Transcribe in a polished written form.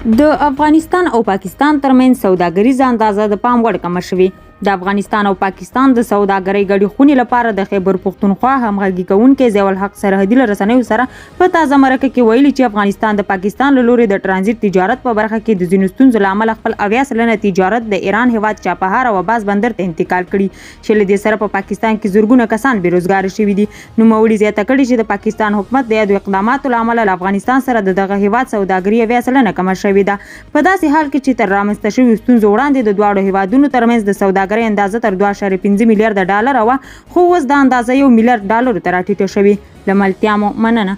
د افغانستان او پاکستان ترمنځ سوداګریزه اندازه د پام وړ کمه شوې. د افغانستان او پاکستان د سوداګرۍ ګډې خونې لپاره د خیبر پښتونخوا همغږي کوونکي ضیاء الحق سرحدي له رسنیو سره په تازه مرکه کې ویلي چې افغانستان د پاکستان له لوري د ټرانزیټ تجارت په برخه کې د ځینو ستونزو له امله خپل 80 سلنه تجارت د ایران هیواد چابهار او عباس بندر ته انتقال کړي چې له دې سره په پاکستان کې زرګونه کسان بیروزګار شوي دي. نوموړي زیاته کړې چې د پاکستان حکومت د یادو اقداماتو له امله له افغانستان سره دغه هیواد سوداګري 80 سلنه کمه شوې ده. په داسې حال کې چې تر رامنځته شویو ستونزو وړاندې د دواړو هیوادونو ترمنځ د سوداګرۍ اندازه تر 2.5 میلیارډ ډالر وه، خو اوس دا اندازه 1 میلیارډ ډالرو ته راټیټه شوې. له ملتیا مو مننه.